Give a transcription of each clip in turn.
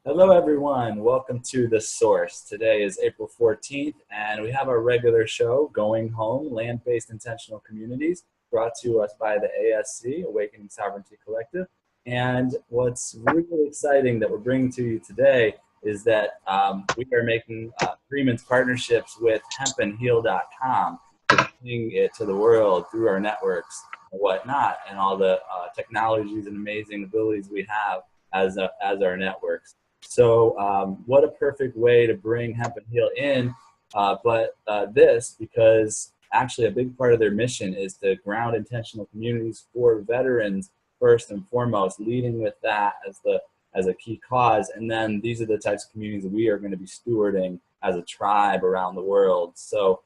Hello, everyone. Welcome to The Source. Today is April 14th, and we have our regular show, Going Home, Land-Based Intentional Communities, brought to us by the ASC, Awakening Sovereignty Collective. And what's really exciting that we're bringing to you today is that we are making agreements, partnerships with hempandheal.com to bring it to the world through our networks and whatnot, and all the technologies and amazing abilities we have as our networks. So what a perfect way to bring Hemp and Heal in, because actually a big part of their mission is to ground intentional communities for veterans first and foremost, leading with that as a key cause. And then these are the types of communities that we are going to be stewarding as a tribe around the world. So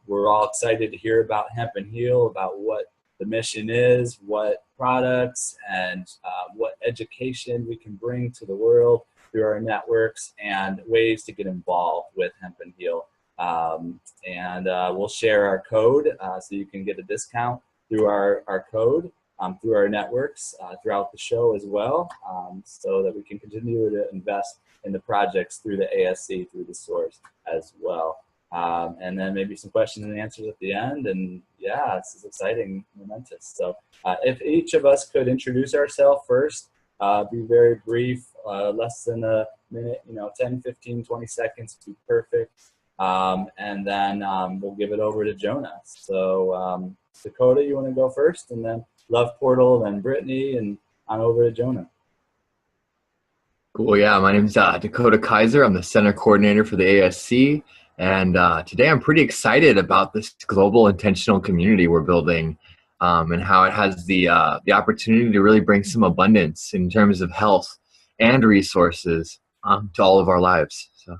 we're all excited to hear about Hemp and Heal, about what the mission is, what products and what education we can bring to the world through our networks, and ways to get involved with Hemp and Heal. We'll share our code so you can get a discount through our code through our networks throughout the show as well, so that we can continue to invest in the projects through the ASC, through the source as well. And then maybe some questions and answers at the end. And yeah, this is exciting, momentous. So if each of us could introduce ourselves first, be very brief, less than a minute, 10, 15, 20 seconds would be perfect. And then we'll give it over to Jonah. So Dakota, you want to go first? And then Love Portal, then Brittany, and on over to Jonah. Cool. Yeah, my name's Dakota Kaiser. I'm the center coordinator for the ASC. And today I'm pretty excited about this global intentional community we're building, and how it has the opportunity to really bring some abundance in terms of health and resources to all of our lives. So.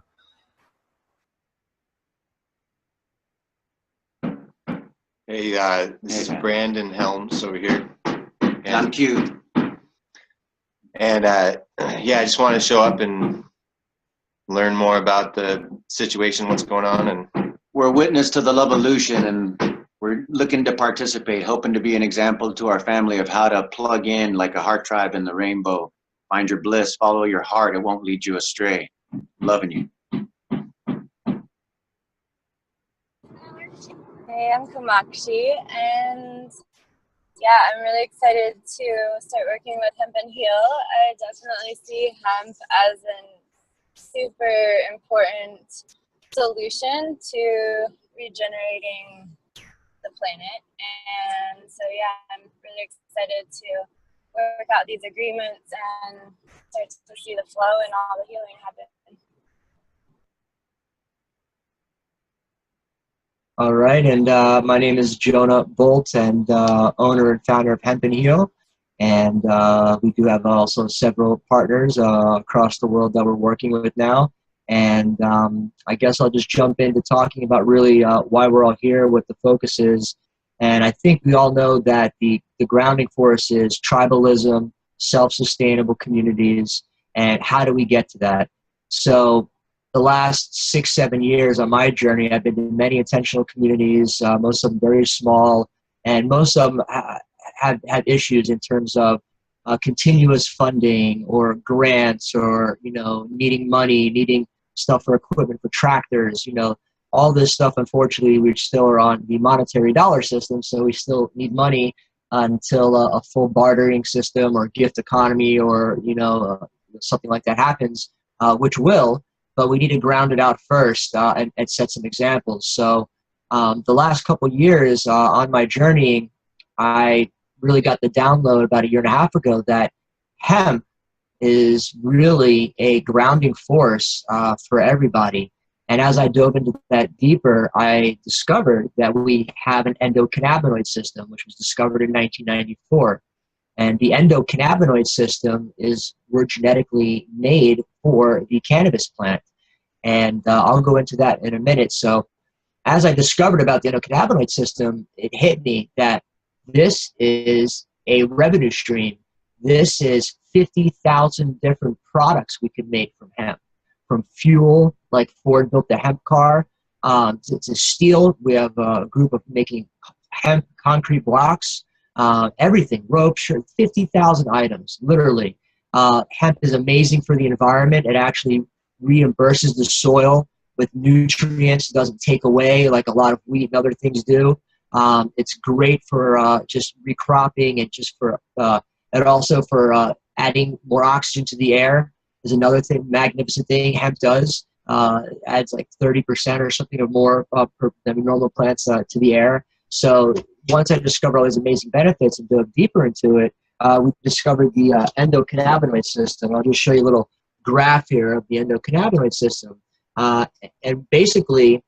Hey, this is Brandon Helms over here. I'm cute. And yeah, I just want to show up and learn more about the situation, what's going on. And we're a witness to the love illusion, and we're looking to participate, hoping to be an example to our family of how to plug in like a heart tribe in the rainbow. Find your bliss, follow your heart, it won't lead you astray. Loving you. Hey, I'm Kamakshi, and yeah, I'm really excited to start working with Hemp and Heal. I definitely see hemp as a super important solution to regenerating the planet. And so yeah, I'm really excited to work out these agreements and start to see the flow and all the healing happen. All right, and my name is Jonah Bolt, and owner and founder of Hemp and Heal. And we do have also several partners across the world that we're working with now. And I guess I'll just jump into talking about really why we're all here, what the focus is. And I think we all know that the grounding force is tribalism, self-sustainable communities, and how do we get to that? So the last 6-7 years on my journey, I've been to many intentional communities, most of them very small, and most of them have had issues in terms of continuous funding or grants, or needing money, needing stuff for equipment, for tractors, all this stuff. Unfortunately, we still are on the monetary dollar system, so we still need money until a full bartering system or gift economy or something like that happens, which will. But we need to ground it out first and set some examples. So the last couple of years on my journey, I really got the download about 1.5 years ago that hemp is really a grounding force for everybody. And as I dove into that deeper, I discovered that we have an endocannabinoid system, which was discovered in 1994. And the endocannabinoid system is we're genetically made for the cannabis plant. And I'll go into that in a minute. So as I discovered about the endocannabinoid system, it hit me that this is a revenue stream. This is 50,000 different products we could make from hemp. From fuel, like Ford built the hemp car, to steel. We have a group of making hemp concrete blocks, everything, rope, shirt, 50,000 items, literally. Hemp is amazing for the environment. It actually reimburses the soil with nutrients. It doesn't take away like a lot of wheat and other things do. It's great for just recropping and just for and also for adding more oxygen to the air is another thing, magnificent thing hemp does. Adds like 30% or something or more than normal plants to the air. So once I discovered all these amazing benefits and dug deeper into it, we discovered the endocannabinoid system. I'll just show you a little graph here of the endocannabinoid system. And basically,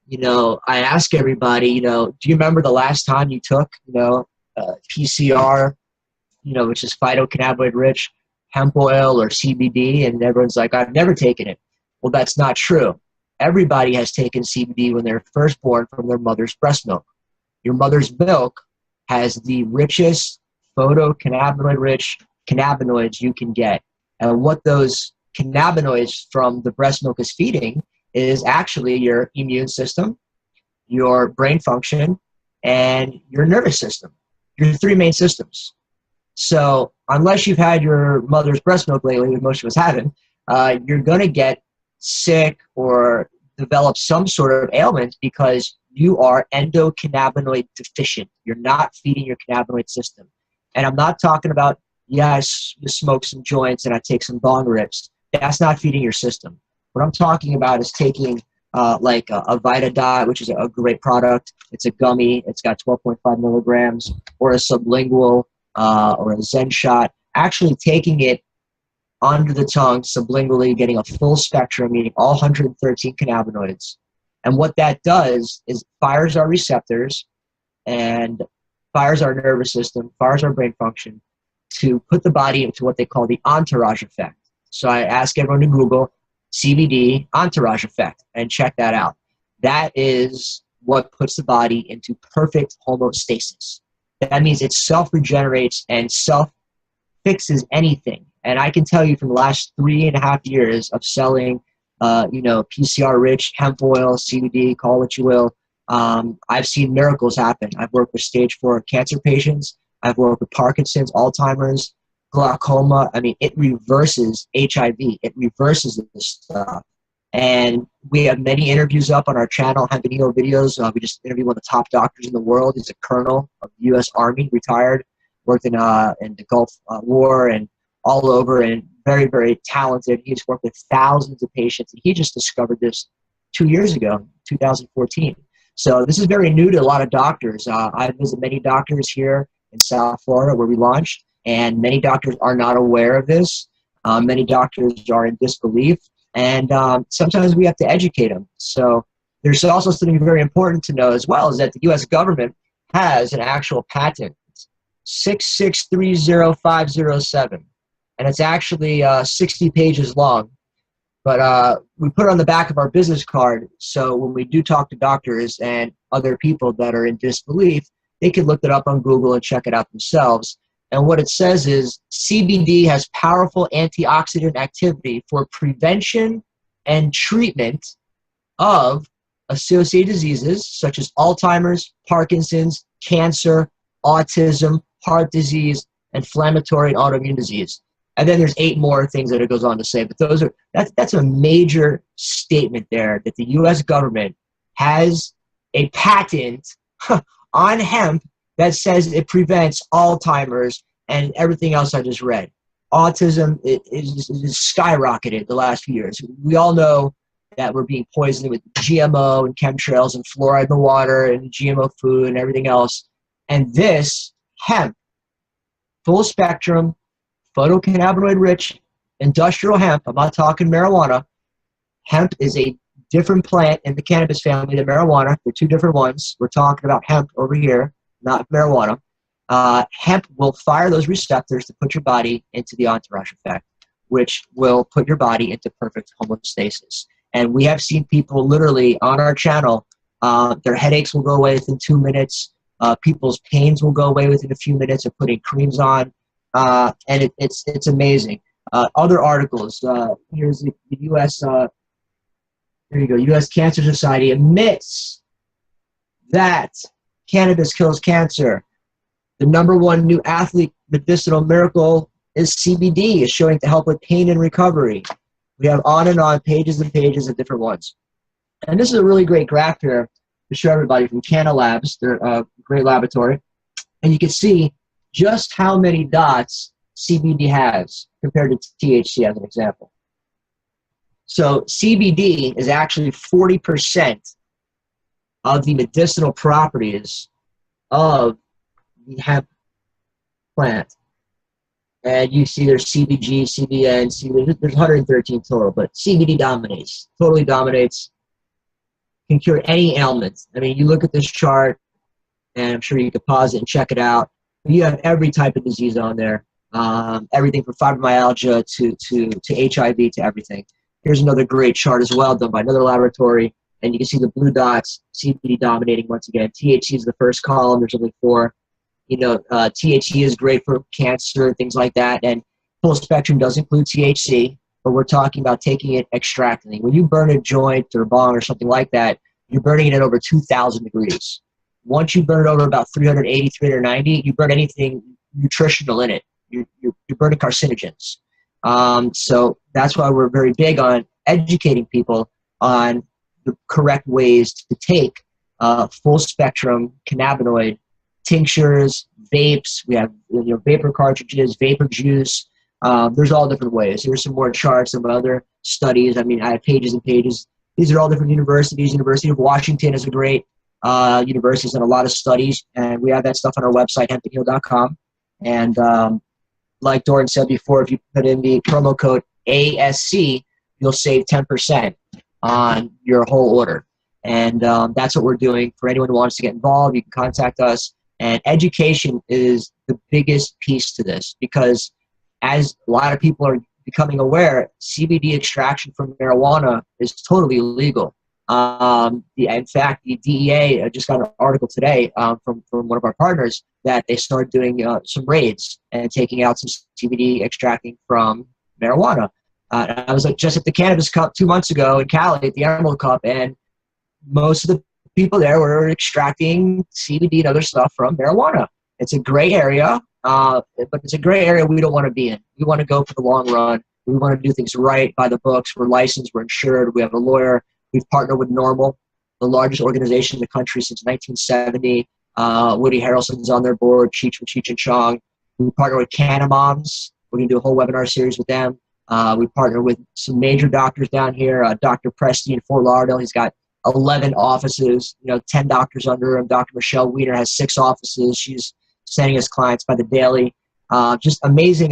you know, I ask everybody, you know, do you remember the last time you took, you know, PCR, you know, which is phytocannabinoid rich hemp oil or CBD? And everyone's like, I've never taken it. Well, that's not true. Everybody has taken CBD when they're first born from their mother's breast milk. Your mother's milk has the richest phytocannabinoid-rich cannabinoids you can get. And what those cannabinoids from the breast milk is feeding is actually your immune system, your brain function, and your nervous system, your three main systems. So unless you've had your mother's breast milk lately, which most of us haven't, you're going to get sick or develop some sort of ailment because you are endocannabinoid deficient. You're not feeding your cannabinoid system. And I'm not talking about, yes, you smoke some joints and I take some bong rips. That's not feeding your system. What I'm talking about is taking like a Vita Dot, which is a great product. It's a gummy. It's got 12.5 milligrams, or a sublingual or a Zen shot. Actually taking it under the tongue, sublingually, getting a full spectrum, meaning all 113 cannabinoids. And what that does is fires our receptors and fires our nervous system, fires our brain function to put the body into what they call the entourage effect. So I ask everyone to Google CBD entourage effect and check that out. That is what puts the body into perfect homeostasis. That means it self-regenerates and self-fixes anything. And I can tell you from the last 3.5 years of selling, you know, PCR-rich hemp oil, CBD, call it what you will, I've seen miracles happen. I've worked with stage 4 cancer patients. I've worked with Parkinson's, Alzheimer's, glaucoma. I mean, it reverses HIV. It reverses this stuff. And we have many interviews up on our channel, Hemp Heal videos. We just interviewed one of the top doctors in the world. He's a colonel of the U.S. Army, retired, worked in the Gulf War and all over, and very, very talented. He's worked with thousands of patients, and he just discovered this 2 years ago, 2014. So this is very new to a lot of doctors. I visit many doctors here in South Florida where we launched, and many doctors are not aware of this. Many doctors are in disbelief, and sometimes we have to educate them. So there's also something very important to know as well, is that the U.S. government has an actual patent, 6630507. And it's actually 60 pages long. But we put it on the back of our business card, so when we do talk to doctors and other people that are in disbelief, they can look it up on Google and check it out themselves. And what it says is CBD has powerful antioxidant activity for prevention and treatment of associated diseases such as Alzheimer's, Parkinson's, cancer, autism, heart disease, inflammatory and autoimmune disease. And then there's 8 more things that it goes on to say. But that's a major statement there, that the U.S. government has a patent on hemp that says it prevents Alzheimer's and everything else I just read. Autism is skyrocketed the last few years. We all know that we're being poisoned with GMO and chemtrails and fluoride in the water and GMO food and everything else. And this hemp, full spectrum, phytocannabinoid-rich industrial hemp, I'm not talking marijuana. Hemp is a different plant in the cannabis family than marijuana. They're 2 different ones. We're talking about hemp over here, not marijuana. Hemp will fire those receptors to put your body into the entourage effect, which will put your body into perfect homeostasis. And we have seen people literally on our channel, their headaches will go away within 2 minutes. People's pains will go away within a few minutes of putting creams on. And it's amazing. Other articles. Here's the U.S. There you go. U.S. Cancer Society admits that cannabis kills cancer. The #1 new athlete medicinal miracle is CBD, is showing to help with pain and recovery. We have on and on, pages and pages of different ones. And this is a really great graph here to show everybody from Canna Labs. They're a great laboratory. And you can see just how many dots CBD has compared to THC as an example. So CBD is actually 40% of the medicinal properties of the hemp plant. And you see there's CBG, CBN, CBD, there's 113 total, but CBD dominates, totally dominates, can cure any ailment. I mean, you look at this chart, and I'm sure you could pause it and check it out. You have every type of disease on there, everything from fibromyalgia to HIV to everything. Here's another great chart as well, done by another laboratory, and you can see the blue dots, CBD dominating once again. THC is the first column, there's only 4. You know, THC is great for cancer, things like that, and full spectrum does include THC, but we're talking about taking it, extracting it. When you burn a joint or a bong or something like that, you're burning it at over 2,000 degrees. Once you burn it over about 380, 390, you burn anything nutritional in it. You're burning carcinogens. So that's why we're very big on educating people on the correct ways to take full spectrum cannabinoid tinctures, vapes. We have vapor cartridges, vapor juice. There's all different ways. Here's some more charts, some other studies. I mean, I have pages and pages. These are all different universities. University of Washington is a great university, and a lot of studies, and we have that stuff on our website, hempandheal.com. And like Doran said before, if you put in the promo code ASC, you'll save 10% on your whole order. And that's what we're doing. For anyone who wants to get involved, you can contact us. And education is the biggest piece to this, because as a lot of people are becoming aware, CBD extraction from marijuana is totally illegal. In fact, the DEA, I just got an article today from one of our partners that they started doing some raids and taking out some CBD extracting from marijuana. I was just at the Cannabis Cup 2 months ago in Cali at the Emerald Cup, and most of the people there were extracting CBD and other stuff from marijuana. It's a gray area, but it's a gray area we don't want to be in. We want to go for the long run. We want to do things right by the books. We're licensed. We're insured. We have a lawyer. We've partnered with Normal, the largest organization in the country since 1970. Woody Harrelson's on their board, Cheech and Chong. We partner with Canna Moms. We're going to do a whole webinar series with them. We partner with some major doctors down here. Dr. Presti in Fort Lauderdale, he's got 11 offices, 10 doctors under him. Dr. Michelle Weiner has 6 offices. She's sending us clients by the daily. Just amazing,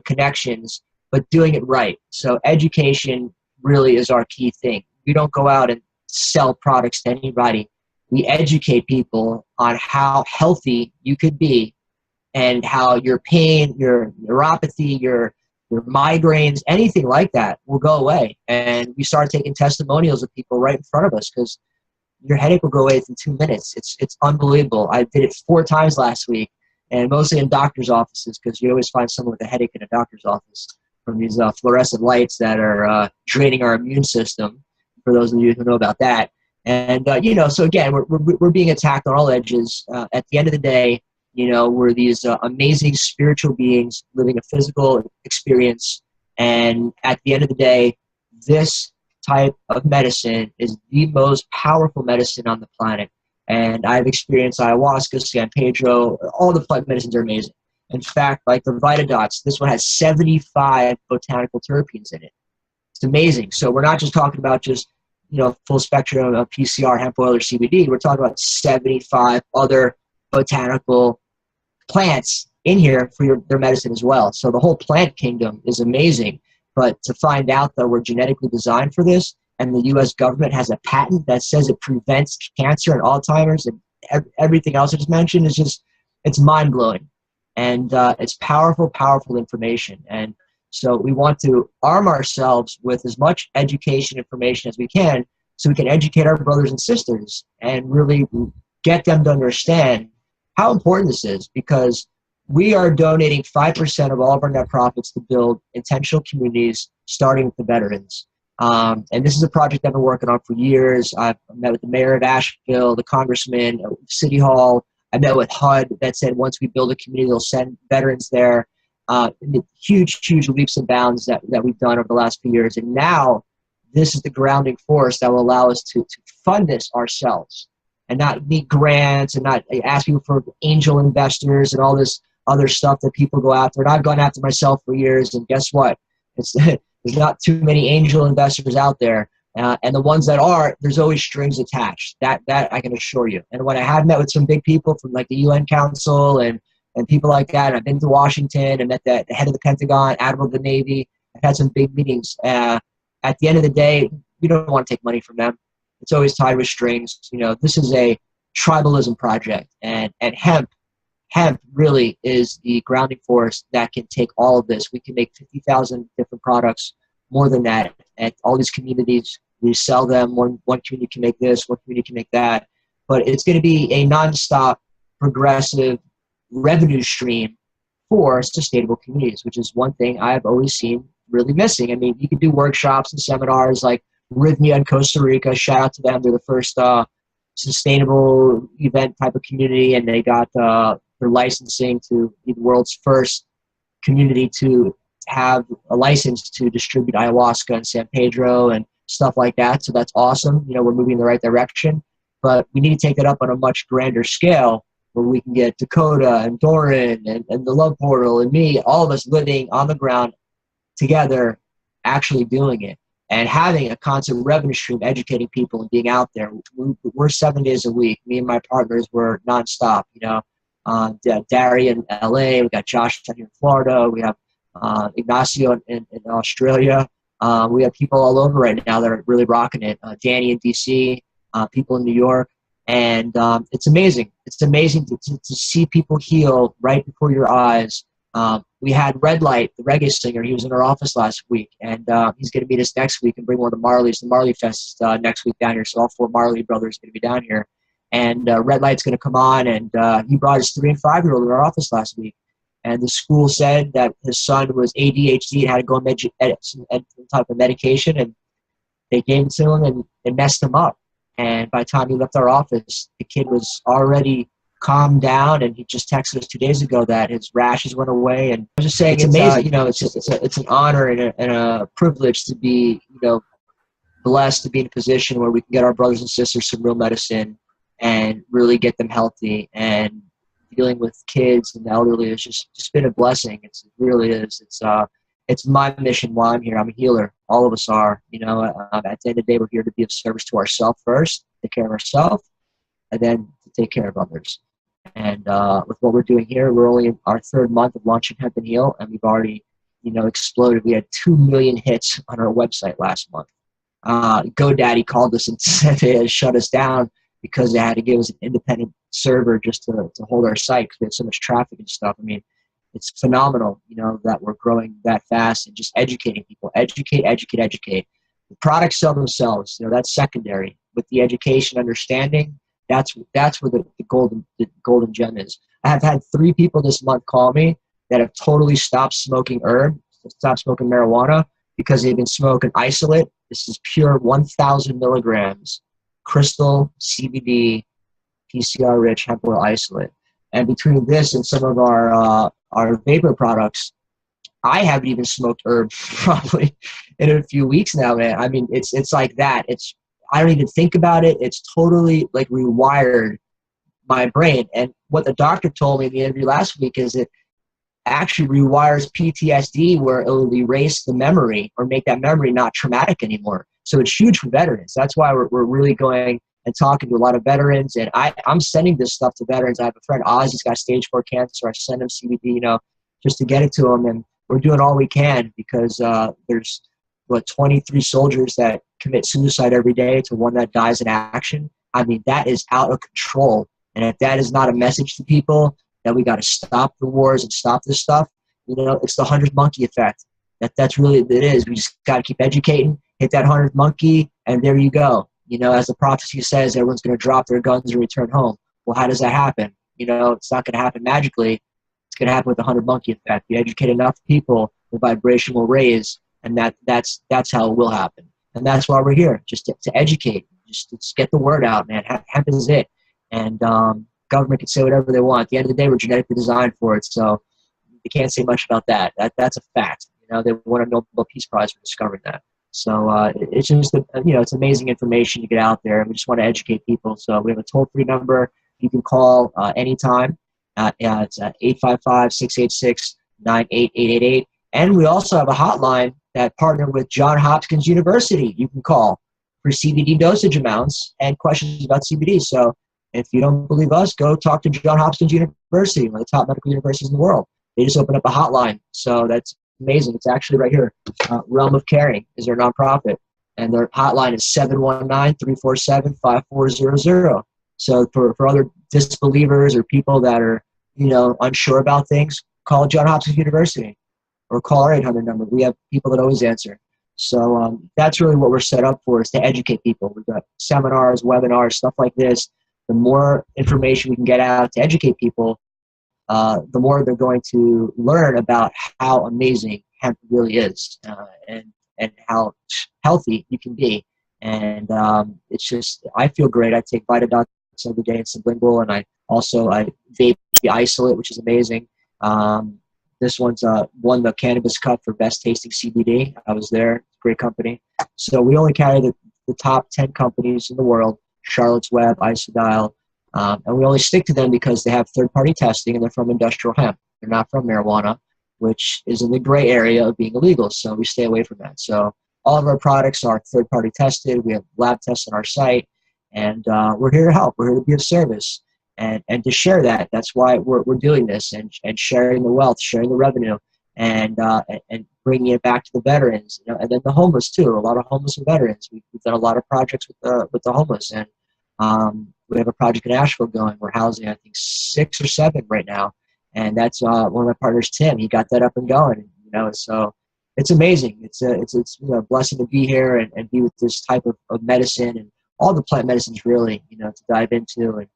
connections, but doing it right. So education really is our key thing. We don't go out and sell products to anybody. We educate people on how healthy you could be and how your pain, your neuropathy, your migraines, anything like that will go away. And we start taking testimonials of people right in front of us, because your headache will go away within 2 minutes. It's unbelievable. I did it 4 times last week, and mostly in doctor's offices, because you always find someone with a headache in a doctor's office from these fluorescent lights that are draining our immune system, for those of you who know about that. And, so again, we're being attacked on all edges. At the end of the day, we're these amazing spiritual beings living a physical experience. And at the end of the day, this type of medicine is the most powerful medicine on the planet. And I've experienced ayahuasca, San Pedro, all the plant medicines are amazing. In fact, like the Vitadots, this one has 75 botanical terpenes in it. It's amazing. So we're not just talking about just, full spectrum of PCR, hemp oil, or CBD. We're talking about 75 other botanical plants in here for their medicine as well. So the whole plant kingdom is amazing. But to find out that we're genetically designed for this, and the U.S. government has a patent that says it prevents cancer and Alzheimer's and everything else I just mentioned, it's mind-blowing. And it's powerful, powerful information. And so we want to arm ourselves with as much education information as we can, so we can educate our brothers and sisters and really get them to understand how important this is, because we are donating 5% of all of our net profits to build intentional communities, starting with the veterans. And this is a project I've been working on for years. I've met with the mayor of Asheville, the congressman, City Hall. I met with HUD that said once we build a community, they'll send veterans there. huge leaps and bounds that we've done over the last few years. And now this is the grounding force that will allow us to fund this ourselves and not need grants and not ask people for angel investors and all this other stuff that people go after. And I've gone after myself for years, and guess what? There's not too many angel investors out there. And the ones that are, there's always strings attached. That I can assure you. And when I have met with some big people from like the UN Council and people like that, and I've been to Washington and met the head of the Pentagon, Admiral of the Navy, I've had some big meetings. At the end of the day, we don't want to take money from them. It's always tied with strings. You know, this is a tribalism project, and hemp really is the grounding force that can take all of this. We can make 50,000 different products, more than that, at all these communities. We sell them. One community can make this, one community can make that. But it's going to be a nonstop, progressive revenue stream for sustainable communities, which is one thing I've always seen really missing. I mean, you can do workshops and seminars like Rhythmia in Costa Rica. Shout out to them. They're the first sustainable event type of community, and they got their licensing to be the world's first community to have a license to distribute ayahuasca in San Pedro and stuff like that. So that's awesome. You know, we're moving in the right direction, but we need to take that up on a much grander scale where we can get Dakota and Doran and the Love Portal and me, all of us living on the ground together, actually doing it and having a constant revenue stream, educating people and being out there. We're 7 days a week. Me and my partners were nonstop, you know, Dari in LA, we got Josh here in Florida, we have Ignacio in Australia. We have people all over right now that are really rocking it. Danny in DC, people in New York. And it's amazing. It's amazing to see people heal right before your eyes. We had Red Light, the reggae singer. He was in our office last week, and he's going to meet us next week and bring one of the Marleys. The Marley Fest is next week down here, so all 4 Marley brothers are going to be down here. And Red Light's going to come on, and he brought his 3- and 5-year-old in our office last week. And the school said that his son was ADHD and had to go on some type of medication, and they gave it to him, and it messed him up. And by the time he left our office, the kid was already calmed down, and he just texted us 2 days ago that his rashes went away. And I'm just saying, it's amazing. You know, it's an honor and a privilege to be, you know, blessed to be in a position where we can get our brothers and sisters some real medicine and really get them healthy. And dealing with kids and the elderly has just been a blessing. It really is. It's my mission while I'm here. I'm a healer. All of us are. You know, at the end of the day, we're here to be of service to ourselves first, take care of ourselves, and then to take care of others. And with what we're doing here, we're only in our 3rd month of launching Hemp Heal, and we've already, you know, exploded. We had 2 million hits on our website last month. GoDaddy called us and said they had shut us down because they had to give us an independent server just to hold our site because we had so much traffic and stuff. I mean, it's phenomenal, you know, that we're growing that fast and just educating people. Educate. The products sell themselves. You know, that's secondary. With the education, understanding, that's where the golden gem is. I have had 3 people this month call me that have totally stopped smoking stopped smoking marijuana because they've been smoking isolate. This is pure 1,000 milligrams, crystal CBD, PCR-rich hemp oil isolate. And between this and some of our vapor products, I haven't even smoked herb probably in a few weeks now, man. I mean, it's like that. I don't even think about it. It's totally like rewired my brain. And what the doctor told me in the interview last week is it actually rewires PTSD, where it will erase the memory or make that memory not traumatic anymore. So it's huge for veterans. That's why we're really going and talking to a lot of veterans. And I'm sending this stuff to veterans. I have a friend, Oz, he's got stage 4 cancer. I send him CBD, you know, just to get it to him. And we're doing all we can because there's 23 soldiers that commit suicide every day to 1 that dies in action. I mean, that is out of control. And if that is not a message to people that we got to stop the wars and stop this stuff, you know, it's the 100th monkey effect. That's really what it is. We just got to keep educating, hit that 100th monkey, and there you go. You know, as the prophecy says, everyone's going to drop their guns and return home. Well, how does that happen? You know, it's not going to happen magically. It's going to happen with the 100 monkey effect. You educate enough people, the vibration will raise, and that's how it will happen. And that's why we're here, just to educate, just to get the word out, man. Hemp is it. And government can say whatever they want. At the end of the day, we're genetically designed for it. So they can't say much about that. That's a fact. They won a Nobel Peace Prize for discovering that. So it's just, it's amazing information to get out there, and we just want to educate people. So we have a toll-free number you can call anytime. It's 855-686-98888. And we also have a hotline that partnered with Johns Hopkins University. You can call for CBD dosage amounts and questions about CBD. So if you don't believe us, go talk to Johns Hopkins University, one of the top medical universities in the world. They just opened up a hotline. So that's amazing. It's actually right here. Realm of Caring is their nonprofit. And their hotline is 719-347-5400. So for other disbelievers or people that are, unsure about things, call Johns Hopkins University or call our 800 number. We have people that always answer. So that's really what we're set up for, is to educate people. We've got seminars, webinars, stuff like this. The more information we can get out to educate people, the more they're going to learn about how amazing hemp really is, and how healthy you can be. And it's just, I feel great. I take Vitadox every day and sublingual, and I vape the isolate, which is amazing. This one's won the Cannabis Cup for best tasting CBD. I was there. Great company. So we only carry the top 10 companies in the world: Charlotte's Web, Isodial, and we only stick to them because they have third-party testing and they're from industrial hemp. They're not from marijuana, which is in the gray area of being illegal. So we stay away from that. So all of our products are third-party tested. We have lab tests on our site, and we're here to help. We're here to be of service and to share that. That's why we're doing this, and sharing the wealth, sharing the revenue, and bringing it back to the veterans, and then the homeless too. A lot of homeless and veterans. We've done a lot of projects with the homeless, and we have a project in Asheville going. We're housing, I think, 6 or 7 right now, and that's one of my partners, Tim. He got that up and going. So it's amazing. It's a blessing to be here and be with this type of medicine, and all the plant medicines really, to dive into. And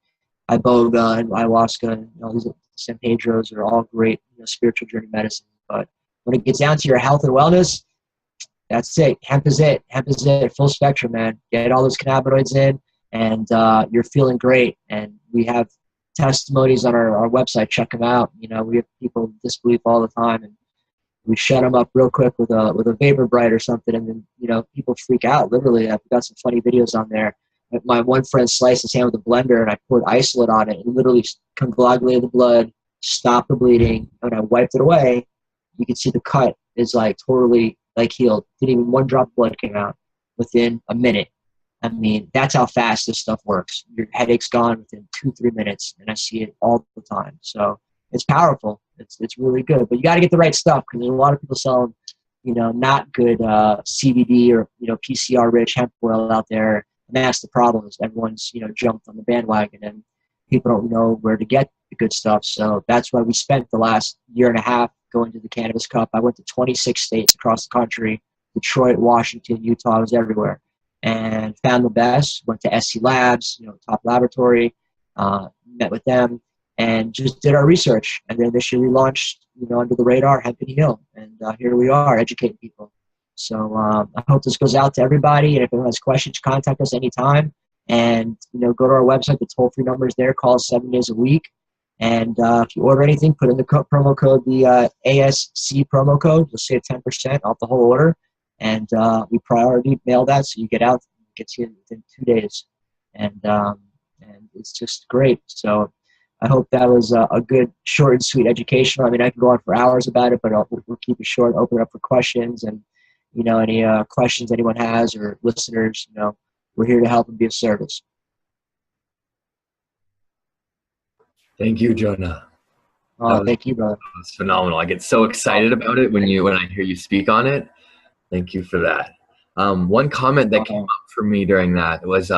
iboga and ayahuasca and these San Pedros are all great, spiritual journey medicine. But when it gets down to your health and wellness, that's it. Hemp is it. Hemp is it. Full spectrum, man. Get all those cannabinoids in, and you're feeling great. And we have testimonies on our website. Check them out. We have people disbelief all the time, and we shut them up real quick with a vapor bright or something, and then people freak out. Literally, I've got some funny videos on there. My one friend sliced his hand with a blender, and I poured isolate on it, and literally coagulated the blood, stopped the bleeding. And when I wiped it away, you can see the cut is totally healed. Didn't even one drop of blood came out within a minute. I mean, that's how fast this stuff works. Your headache's gone within 2-3 minutes, and I see it all the time. So it's powerful. It's really good, but you got to get the right stuff, because there's a lot of people selling, not good CBD or PCR rich hemp oil out there. And that's the problem, is everyone's, jumped on the bandwagon, and people don't know where to get the good stuff. So that's why we spent the last 1.5 years going to the Cannabis Cup. I went to 26 states across the country: Detroit, Washington, Utah. I was everywhere, and found the best. Went to SC Labs, top laboratory, met with them, and just did our research. And then this year we launched, under the radar, Hemp Heal, and here we are educating people. So I hope this goes out to everybody, and if anyone has questions, contact us anytime. And go to our website. The toll-free number is there. Call us 7 days a week. And if you order anything, put in the promo code, the ASC promo code. You'll save 10% off the whole order. And we priority mail that, so you get out, it gets you within 2 days. And it's just great. So I hope that was a good, short and sweet education. I mean, I can go on for hours about it, but we'll keep it short, open it up for questions. And any questions anyone has, or listeners, we're here to help and be of service. Thank you, Jonah. Thank you, brother. It's phenomenal. I get so excited about it when I hear you speak on it. Thank you for that. One comment that came up for me during that was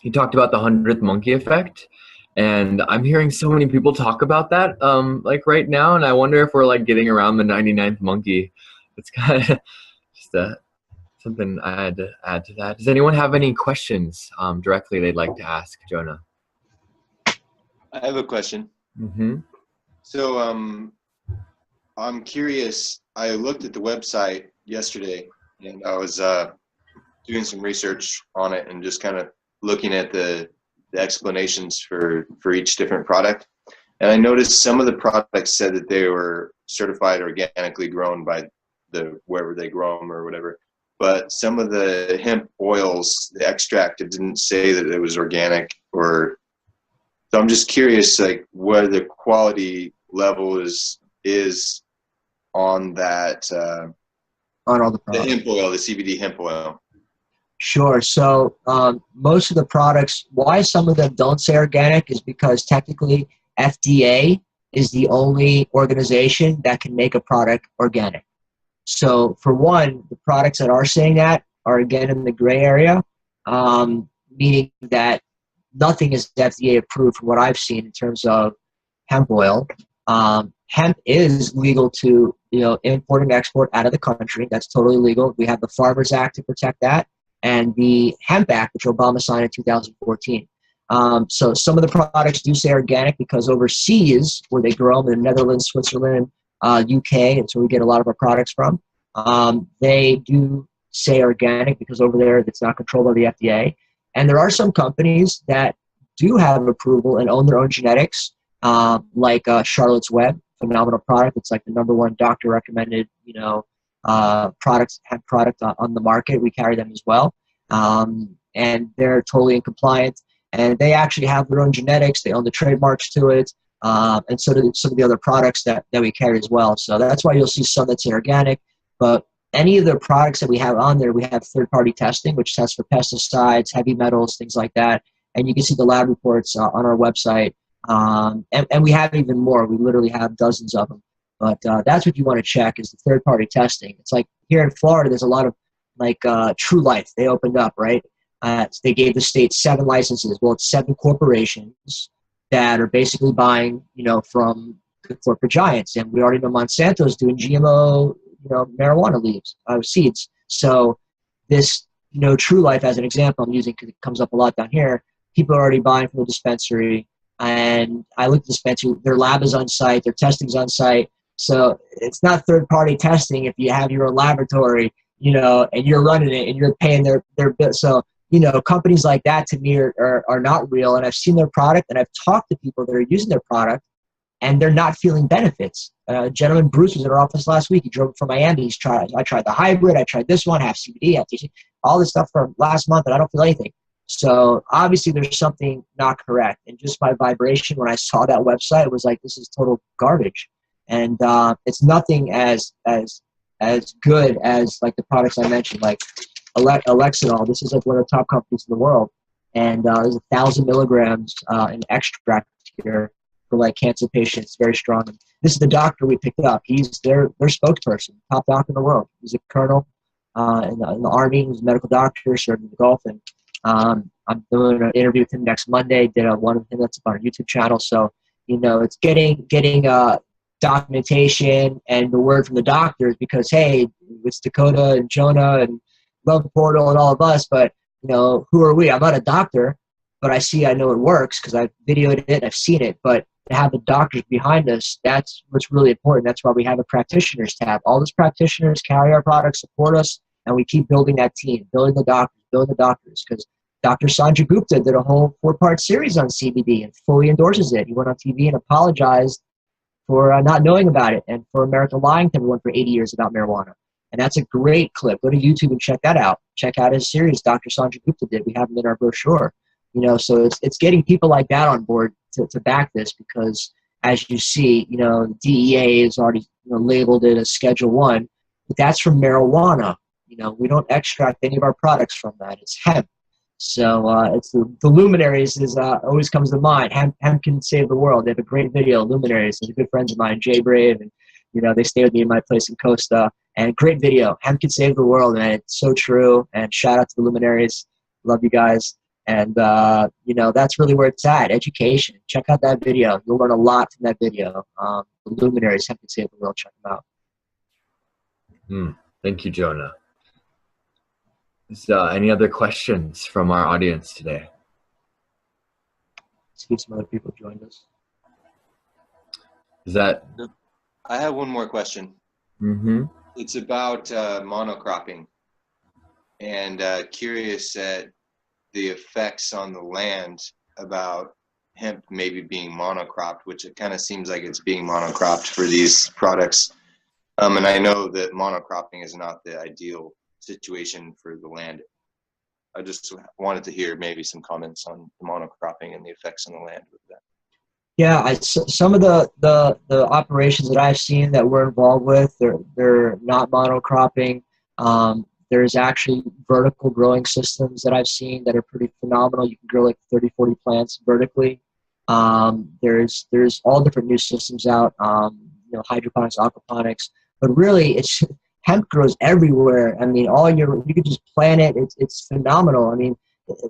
he talked about the 100th monkey effect, and I'm hearing so many people talk about that right now, and I wonder if we're getting around the 99th monkey. It's kind of just something I had to add to that. Does anyone have any questions directly they'd like to ask Jonah? I have a question. Mm-hmm. So I'm curious. I looked at the website yesterday, and I was doing some research on it and just kind of looking at the explanations for each different product. And I noticed some of the products said that they were certified organically grown by wherever they grow them or whatever. But some of the hemp oils, the extract, it didn't say that it was organic. Or so I'm just curious, like, where the quality level is on that On all the the products. hemp oil, the CBD hemp oil. Sure. So most of the products, why some of them don't say organic is because technically FDA is the only organization that can make a product organic. So for one, the products that are saying that are again in the gray area, meaning that nothing is FDA approved from what I've seen in terms of hemp oil. Hemp is legal to import and export out of the country. That's totally legal. We have the Farmers Act to protect that, and the Hemp Act, which Obama signed in 2014. So some of the products do say organic because overseas, where they grow them in the Netherlands, Switzerland, UK, and so we get a lot of our products from, they do say organic because over there it's not controlled by the FDA. And there are some companies that do have approval and own their own genetics, like Charlotte's Web, phenomenal product. It's like the #1 doctor recommended, hemp product on the market. We carry them as well. And they're totally in compliance. And they actually have their own genetics. They own the trademarks to it. And so do some of the other products that we carry as well. So that's why you'll see some that's organic. But any of the products that we have on there, we have third-party testing, which tests for pesticides, heavy metals, things like that. And you can see the lab reports on our website. And we have even more. We literally have dozens of them. But that's what you want to check is the third-party testing. It's like here in Florida, there's a lot of like True Life. They opened up, right? They gave the state 7 licenses. Well, it's 7 corporations that are basically buying, from the corporate giants. And we already know Monsanto's doing GMO, marijuana leaves, seeds. So this, True Life as an example I'm using because it comes up a lot down here. People are already buying from the dispensary. And I looked at the dispensary. Their lab is on site. Their testing's on site. So it's not third-party testing if you have your own laboratory, and you're running it and you're paying their bill. So, companies like that to me are not real. And I've seen their product and I've talked to people that are using their product and they're not feeling benefits. Gentleman Bruce was in our office last week. He drove from Miami. I tried the hybrid. I tried this one, half CBD, half THC, all this stuff from last month and I don't feel anything. So obviously there's something not correct. And just my vibration when I saw that website, it was like, this is total garbage. And it's nothing as good as like the products I mentioned, like Alexinol. This is like one of the top companies in the world. And there's 1,000 milligrams in extract here for like cancer patients, very strong. And this is the doctor we picked up. He's their spokesperson, top doctor in the world. He's a colonel in the Army. He's a medical doctor, served in the Gulf. And I'm doing an interview with him next Monday. Did one with him that's on our YouTube channel. So, it's getting documentation and the word from the doctors because, hey, it's Dakota and Jonah and Love Portal and all of us, but, who are we? I'm not a doctor, but I know it works because I've videoed it and I've seen it. But to have the doctors behind us, that's what's really important. That's why we have a practitioners tab. All those practitioners carry our products, support us, and we keep building that team, building the doctors, because Dr. Sanjay Gupta did a whole 4-part series on CBD and fully endorses it. He went on TV and apologized for not knowing about it and for America lying to everyone for 80 years about marijuana. And that's a great clip. Go to YouTube and check that out. Check out his series Dr. Sanjay Gupta did. We have him in our brochure. So it's getting people like that on board to back this because, as you see, DEA has already labeled it as Schedule 1, but that's from marijuana. We don't extract any of our products from that. It's hemp. So it's the luminaries always comes to mind. Hemp can save the world. They have a great video, Luminaries. They're good friends of mine, Jay Brave, and they stay with me in my place in Costa. And great video. Hemp can save the world, man. It's so true. And shout out to the luminaries. Love you guys. And that's really where it's at. Education. Check out that video. You'll learn a lot from that video. The luminaries, Hemp can save the world. Check them out. Thank you, Jonah. Is any other questions from our audience today? See if some other people joined us. Is that? I have one more question. Mm-hmm. It's about monocropping and curious at the effects on the land about hemp maybe being monocropped, which it kind of seems like it's being monocropped for these products. And I know that monocropping is not the ideal situation for the land. I just wanted to hear maybe some comments on monocropping and the effects on the land with that. Yeah, some of the operations that I've seen that we're involved with, they're not monocropping. There's actually vertical growing systems that I've seen that are pretty phenomenal. You can grow like 30, 40 plants vertically. There's all different new systems out, hydroponics, aquaponics, but really it's hemp grows everywhere. I mean, you could just plant it. It's phenomenal. I mean,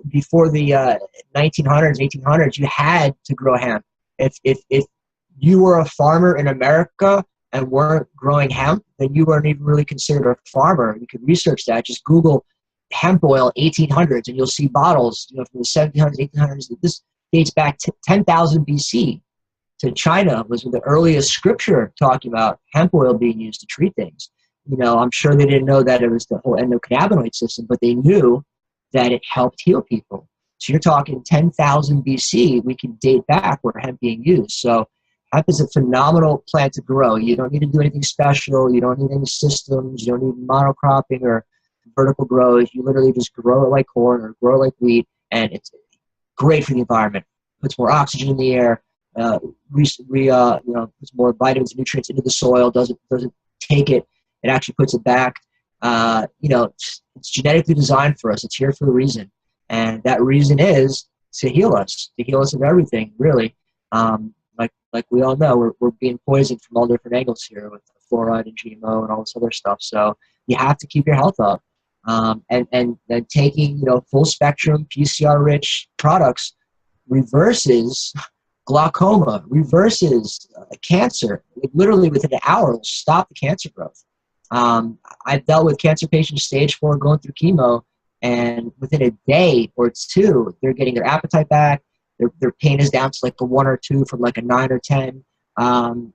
before the 1900s, 1800s, you had to grow hemp. If you were a farmer in America and weren't growing hemp, then you weren't even really considered a farmer. You could research that. Just Google hemp oil 1800s and you'll see bottles, from the 1700s, 1800s. This dates back to 10,000 BC to China was the earliest scripture talking about hemp oil being used to treat things. I'm sure they didn't know that it was the whole endocannabinoid system, but they knew that it helped heal people. So you're talking 10,000 BC, we can date back where hemp being used. So hemp is a phenomenal plant to grow. You don't need to do anything special. You don't need any systems. You don't need monocropping or vertical grows. You literally just grow it like corn or grow it like wheat, and it's great for the environment. Puts more oxygen in the air, puts more vitamins and nutrients into the soil, doesn't take it. It actually puts it back. It's genetically designed for us. It's here for a reason. And that reason is to heal us of everything, really. Like we all know, we're being poisoned from all different angles here with fluoride and GMO and all this other stuff. So you have to keep your health up. And taking, full spectrum PCR-rich products reverses glaucoma, reverses cancer. Literally within an hour, will stop the cancer growth. I've dealt with cancer patients stage 4 going through chemo, and within a day or two, they're getting their appetite back. Their pain is down to like a 1 or 2 from like a 9 or 10. And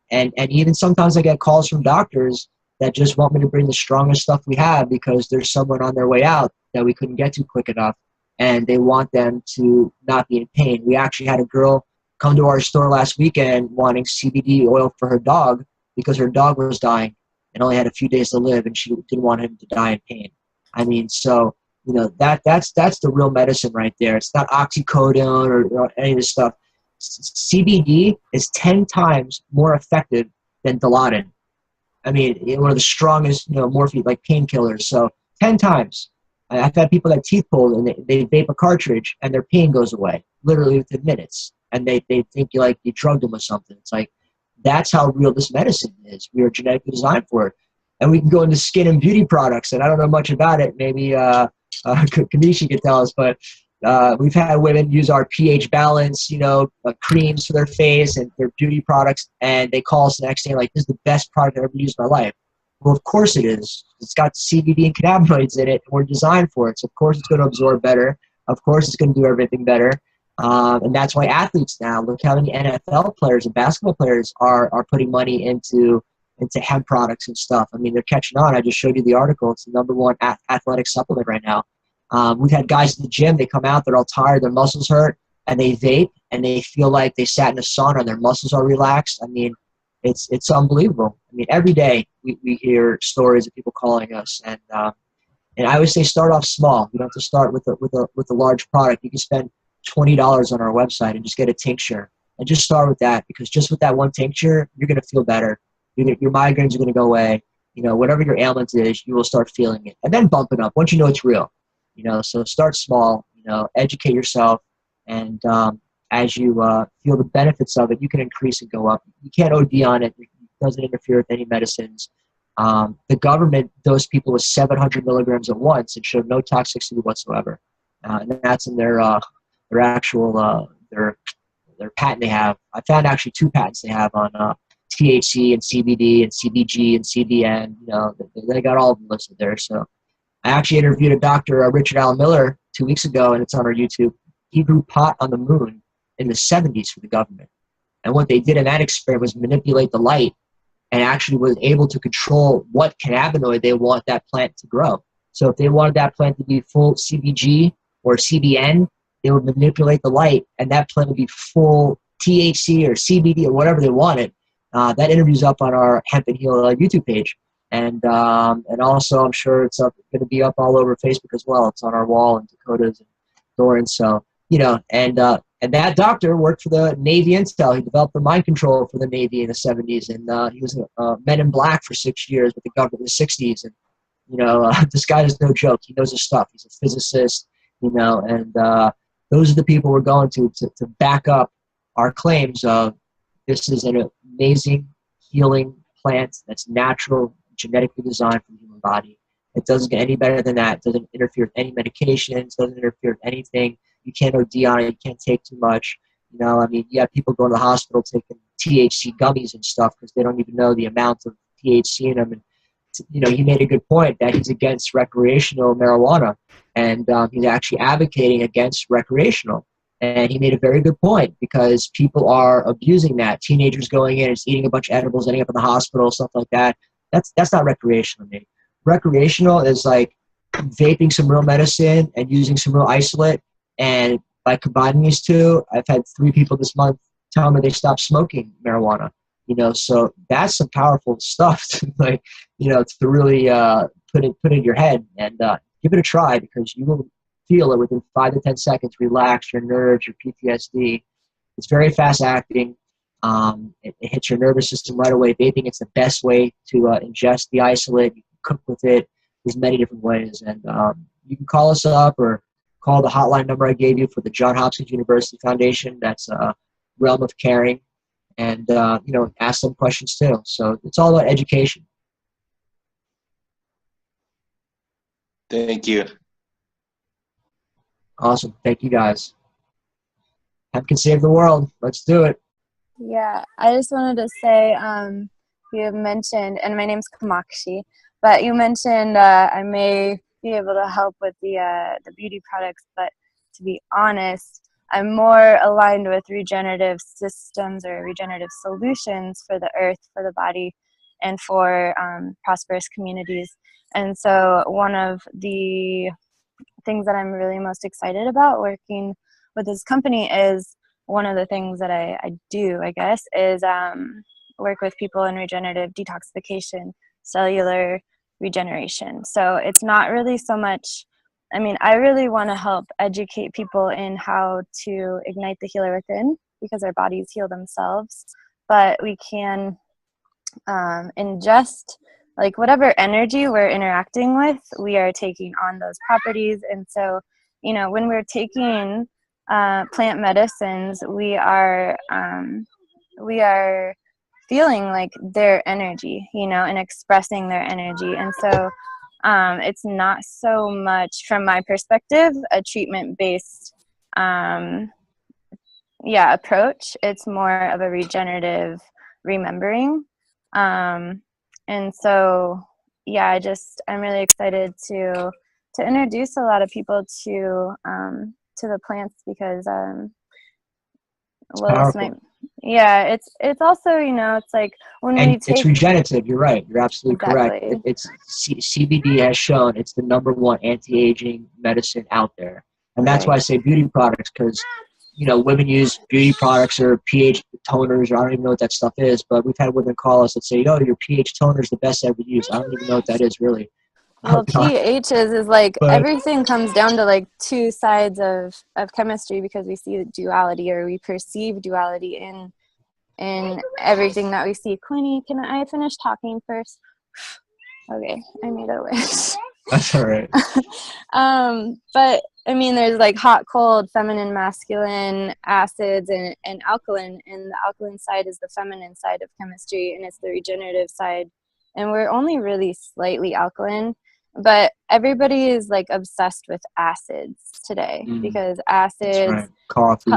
even sometimes I get calls from doctors that just want me to bring the strongest stuff we have because there's someone on their way out that we couldn't get to quick enough, and they want them to not be in pain. We actually had a girl come to our store last weekend wanting CBD oil for her dog because her dog was dying and only had a few days to live, and she didn't want him to die in pain. I mean, so that's the real medicine right there. It's not oxycodone or any of this stuff. CBD is 10 times more effective than Dilaudid. I mean, one of the strongest, morphine, like painkillers. So 10 times. I've had people that teeth pulled and they vape a cartridge and their pain goes away literally within minutes. And they think you drugged them with something. It's like, that's how real this medicine is. We are genetically designed for it. And we can go into skin and beauty products. And I don't know much about it. Maybe Kanishi could tell us, but we've had women use our pH balance, creams for their face and their beauty products, and they call us the next day like, this is the best product I've ever used in my life. Well, of course it is. It's got CBD and cannabinoids in it, and we're designed for it. So of course it's going to absorb better. Of course it's going to do everything better. And that's why athletes now, look how many NFL players and basketball players are putting money into hemp products and stuff. I mean, they're catching on. I just showed you the article. It's the #1 athletic supplement right now. We've had guys in the gym, they come out, they're all tired, their muscles hurt, and they vape, and they feel like they sat in a sauna and their muscles are relaxed. I mean, it's unbelievable. I mean, every day we hear stories of people calling us, and I always say start off small. You don't have to start with a large product. You can spend $20 on our website and just get a tincture, and just start with that, because just with that one tincture, you're going to feel better. Your migraines are going to go away. Whatever your ailment is, you will start feeling it, and then bump it up once you know it's real. So start small, educate yourself, and as you feel the benefits of it, you can increase and go up. You can't OD on it. It doesn't interfere with any medicines. The government dosed people with 700 milligrams at once and showed no toxicity whatsoever. And that's in their actual their patent they have. I found actually 2 patents they have on THC and CBD and CBG and CBN. They got all of them listed there. So I actually interviewed a doctor, Richard Allen Miller, 2 weeks ago, and it's on our YouTube. He grew pot on the moon in the 70s for the government. And what they did in that experiment was manipulate the light, and actually was able to control what cannabinoid they want that plant to grow. So if they wanted that plant to be full CBG or CBN, they would manipulate the light, and that plant would be full THC or CBD or whatever they wanted. That interview's up on our Hemp and Heal YouTube page. And also, I'm sure it's going to be up all over Facebook as well. It's on our wall in Dakota's and Doran's. So, and that doctor worked for the Navy Intel. He developed the mind control for the Navy in the 70s. And he was Men in Black for 6 years with the government in the 60s. And, this guy is no joke. He knows his stuff. He's a physicist, and those are the people we're going to back up our claims of this is an amazing healing plant that's natural, genetically designed for the human body. It doesn't get any better than that. It doesn't interfere with any medications, doesn't interfere with anything. You can't OD on it. You can't take too much. You have people going to the hospital taking THC gummies and stuff because they don't even know the amount of THC in them. And, he made a good point that he's against recreational marijuana, and he's actually advocating against recreational. And he made a very good point because people are abusing that. Teenagers going in and just eating a bunch of edibles, ending up in the hospital, stuff like that. That's not recreational to me. Recreational is like vaping some real medicine and using some real isolate. And by combining these two, I've had 3 people this month tell me they stopped smoking marijuana. So that's some powerful stuff to to really put in your head and give it a try, because you will feel it within 5 to 10 seconds. Relax your nerves, your PTSD. It's very fast acting. It hits your nervous system right away. Vaping, it's the best way to ingest the isolate. You can cook with it. There's many different ways. And you can call us up or call the hotline number I gave you for the Johns Hopkins University Foundation. That's Realm of Caring. And, ask them questions too. So it's all about education. Thank you. Awesome. Thank you, guys. Hemp can save the world. Let's do it. Yeah, I just wanted to say, you mentioned, and my name's Kamakshi, but you mentioned I may be able to help with the beauty products, but to be honest, I'm more aligned with regenerative systems or regenerative solutions for the earth, for the body, and for prosperous communities. And so one of the things that I'm really most excited about working with this company is one of the things that I do, I guess, is work with people in regenerative detoxification, cellular regeneration. So it's not really so much, I really want to help educate people in how to ignite the healer within, because our bodies heal themselves, but we can ingest like whatever energy we're interacting with, we are taking on those properties. And so, when we're taking plant medicines, we are feeling like their energy, and expressing their energy. And so it's not so much, from my perspective, a treatment-based approach. It's more of a regenerative remembering. And so, I'm really excited to introduce a lot of people to the plants, because it's also, it's like when we take, it's regenerative. You're right. You're absolutely exactly correct. It's CBD has shown it's the #1 anti-aging medicine out there, and that's why I say beauty products, because women use beauty products or pH toners, or I don't even know what that stuff is, but we've had women call us and say, your pH toner is the best I ever used. I don't even know what that is, really. Well, pHs is like, everything comes down to like 2 sides of chemistry, because we see duality, or we perceive duality in everything that we see. Queenie, can I finish talking first? Okay, I made a wish. That's all right. But there's like hot, cold, feminine, masculine, acids, and alkaline. And the alkaline side is the feminine side of chemistry, and it's the regenerative side. And we're only really slightly alkaline, but everybody is like obsessed with acids today, because acids, coffee.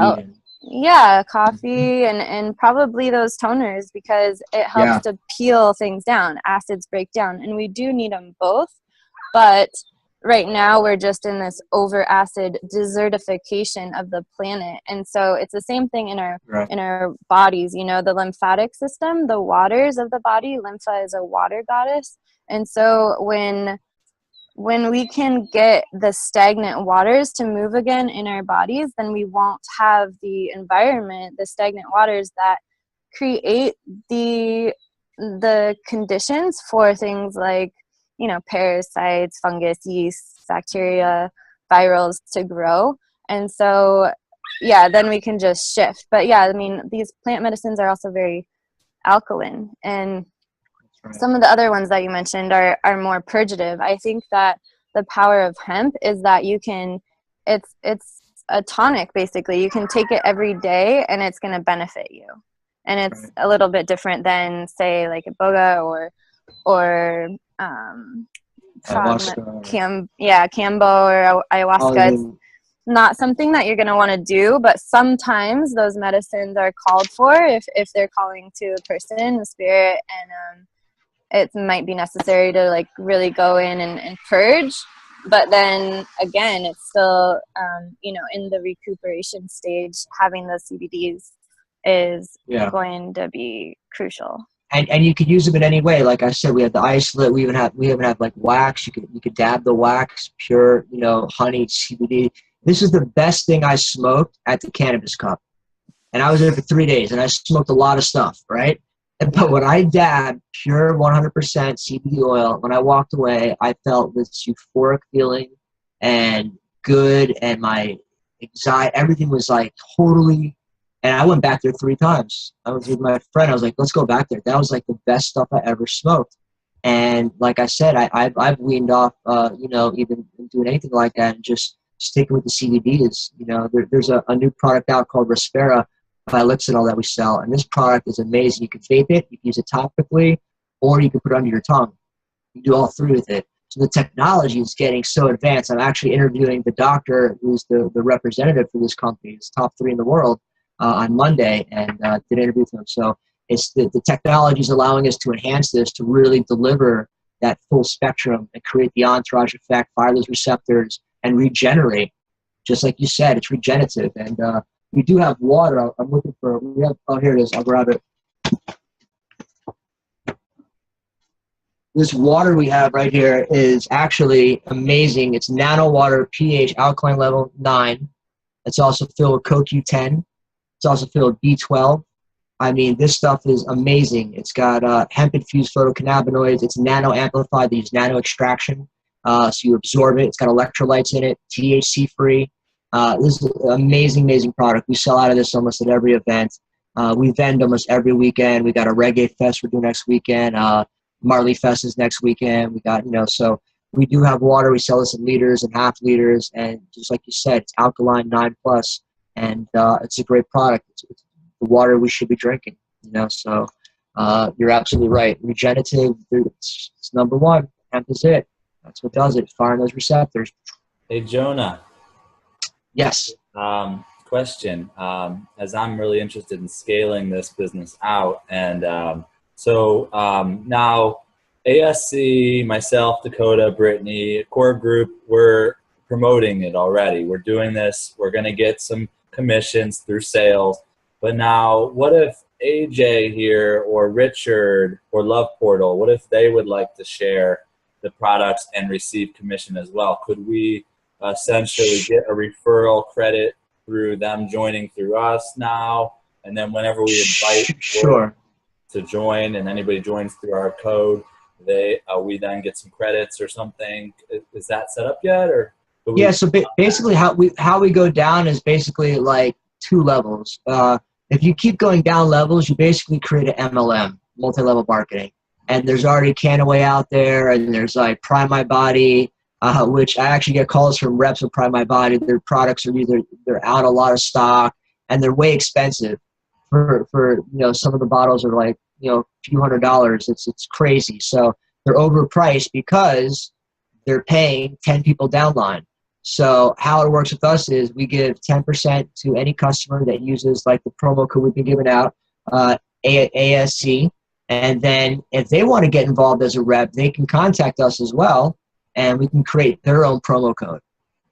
Coffee and probably those toners, because it helps to peel things down. Acids break down, and we do need them both. But right now we're just in this over acid desertification of the planet. And so it's the same thing in our bodies, the lymphatic system, the waters of the body. Lympha is a water goddess. And so when when we can get the stagnant waters to move again in our bodies, then we won't have the environment, the stagnant waters that create the conditions for things like, you know, parasites, fungus, yeast, bacteria, virals to grow. And so, yeah, then we can just shift. But yeah, I mean, these plant medicines are also very alkaline, and some of the other ones that you mentioned are more purgative. I think that the power of hemp is that you can, it's a tonic basically. You can take it every day and it's going to benefit you. And it's a little bit different than, say, like iboga or Cambo or ayahuasca. It's not something that you're going to want to do, but sometimes those medicines are called for if they're calling to a person, the spirit, and it might be necessary to like really go in and purge. But then again, it's still, you know, in the recuperation stage, having the CBDs is going to be crucial. And you could use them in any way. Like I said, we have the isolate. We even have like wax. You could dab the wax, pure, you know, honey, CBD. This is the best thing I smoked at the Cannabis Cup, and I was there for 3 days, and I smoked a lot of stuff, right? But when I dabbed pure 100% CBD oil, when I walked away, I felt this euphoric feeling and good, and my anxiety, everything was like totally. And I went back there 3 times. I was with my friend. I was like, let's go back there. That was like the best stuff I ever smoked. And like I said, I've weaned off, you know, even doing anything like that, and just sticking with the CBDs. You know, there's a new product out called Respera by Elixinol that we sell, and this product is amazing. You can vape it, you can use it topically, or you can put it under your tongue. You can do all 3 with it. So the technology is getting so advanced. I'm actually interviewing the doctor who's the representative for this company. It's top 3 in the world on Monday, and did an interview with him. So it's the technology is allowing us to enhance this to really deliver that full spectrum and create the entourage effect, fire those receptors, and regenerate. Just like you said, it's regenerative. And we do have water. I'm looking for, we have, oh, here it is. I'll grab it. This water we have right here is actually amazing. It's nano water, pH, alkaline level 9. It's also filled with CoQ10. It's also filled with B12. I mean, this stuff is amazing. It's got hemp-infused phytocannabinoids. It's nano-amplified. They use nano-extraction. So you absorb it. It's got electrolytes in it, THC-free. This is an amazing, amazing product. We sell out of this almost at every event. We vend almost every weekend. We got a reggae fest we're doing next weekend. Marley Fest is next weekend. We got, you know, so we do have water. We sell this in liters and half liters. And just like you said, it's alkaline 9+. And it's a great product. It's the water we should be drinking, you know. So you're absolutely right. Regenerative, it's number 1. Hemp is it. That's what does it. Firing those receptors. Hey, Jonah. Yes. Question. As I'm really interested in scaling this business out, and so now ASC, myself, Dakota, Brittany, core group, we're promoting it already. We're doing this. We're going to get some commissions through sales. But now, what if AJ here or Richard or Love Portal, what if they would like to share the products and receive commission as well? Could we essentially get a referral credit through them joining through us now? And then whenever we invite to join and anybody joins through our code, we then get some credits or something. Is that set up yet? Or yeah, so basically how we go down is basically like 2 levels. If you keep going down levels, you basically create an MLM, multi-level marketing. And there's already Canaway out there, and there's like Prime My Body, which I actually get calls from reps of Prime My Body. Their products are they're out a lot of stock, and they're way expensive. For you know, some of the bottles are like, you know, a few $100s. It's crazy. So they're overpriced because they're paying 10 people downline. So how it works with us is we give 10% to any customer that uses like the promo code we've been giving out, ASC. And then if they want to get involved as a rep, they can contact us as well, and we can create their own promo code.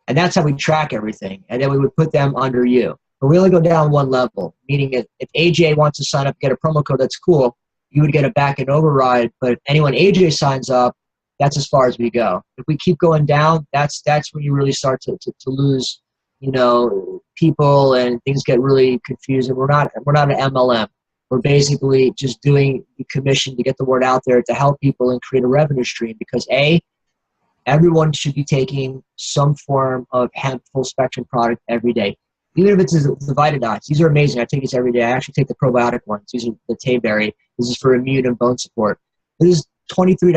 And that's how we track everything. And then we would put them under you. But we only go down 1 level, meaning if AJ wants to sign up, get a promo code, that's cool. You would get a back-end override. But if anyone AJ signs up, that's as far as we go. If we keep going down, that's when you really start to lose, you know, people, and things get really confusing. We're not an MLM. We're basically just doing the commission to get the word out there to help people and create a revenue stream, because everyone should be taking some form of hemp full spectrum product every day. Even if it's the Vitadots, these are amazing. I take these every day. I actually take the probiotic ones. These are the Tayberry. This is for immune and bone support. This is $23,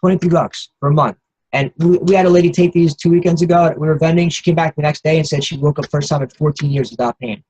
$23 for a month. And we had a lady take these 2 weekends ago. We were vending. She came back the next day and said she woke up first time in 14 years without pain.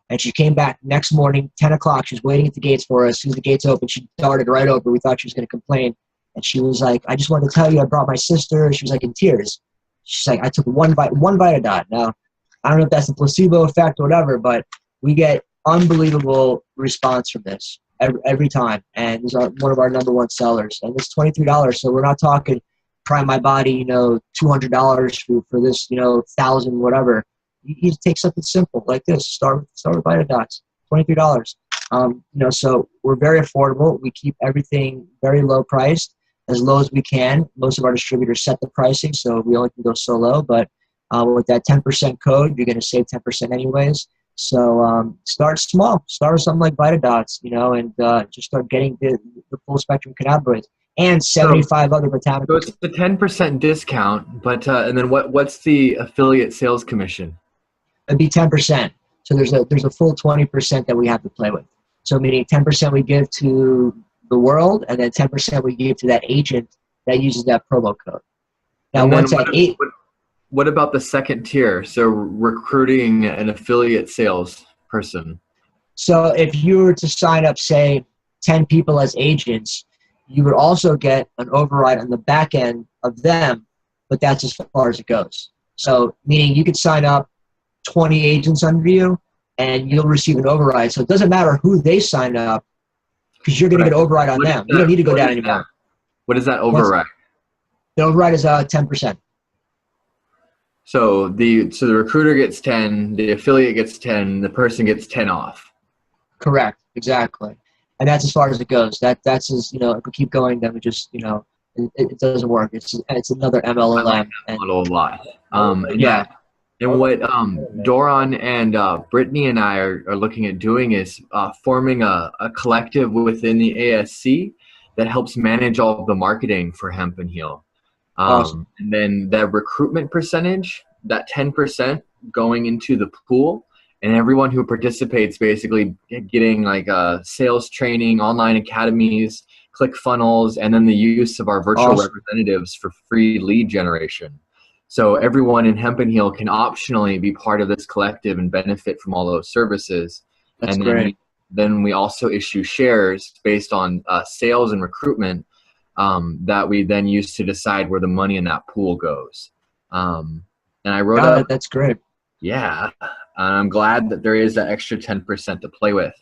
And she came back next morning, 10 o'clock. She was waiting at the gates for us. As soon as the gates opened, she darted right over. We thought she was going to complain. And she was like, I just wanted to tell you I brought my sister. She was like in tears. She's like, I took one Vitadot. Now, I don't know if that's a placebo effect or whatever, but we get unbelievable response from this every time. And this is one of our #1 sellers. And it's $23. So we're not talking Prime My Body, you know, $200 for this, you know, 1,000 whatever. You take something simple like this. Start with Vitadots. $23. You know, so we're very affordable. We keep everything very low priced, as low as we can. Most of our distributors set the pricing, so we only can go so low. But with that 10% code, you're going to save 10% anyways. So start small. Start with something like Vitadots, you know, and just start getting the full spectrum cannabinoids and 75 other botanicals. So it's the 10% discount, but and then what's the affiliate sales commission? It'd be 10%. So there's a full 20% that we have to play with. So meaning 10% we give to the world, and then 10% we give to that agent that uses that promo code. Now, once at what about the second tier? So recruiting an affiliate sales person. So if you were to sign up, say, 10 people as agents, you would also get an override on the back end of them, but that's as far as it goes. So meaning you could sign up 20 agents under you, and you'll receive an override. So it doesn't matter who they sign up, because you're going to get an override on them. You don't need to go down anymore. What is that override? The override is 10%. So the recruiter gets 10, the affiliate gets 10, the person gets 10 off. Correct, exactly, and that's as far as it goes. That's as, you know, if we keep going, then we just, you know, it doesn't work. It's another MLM. I like that model a lot. Yeah. And what Doron and Brittany and I are looking at doing is forming a collective within the ASC that helps manage all of the marketing for Hemp and Heal. Awesome. And then that recruitment percentage, that 10% going into the pool, and everyone who participates basically getting like sales training, online academies, ClickFunnels, and then the use of our virtual representatives for free lead generation. So everyone in Hemp and Heal can optionally be part of this collective and benefit from all those services. That's and great. Then we also issue shares based on sales and recruitment that we then use to decide where the money in that pool goes. And I wrote up. That's great. Yeah, I'm glad that there is that extra 10% to play with.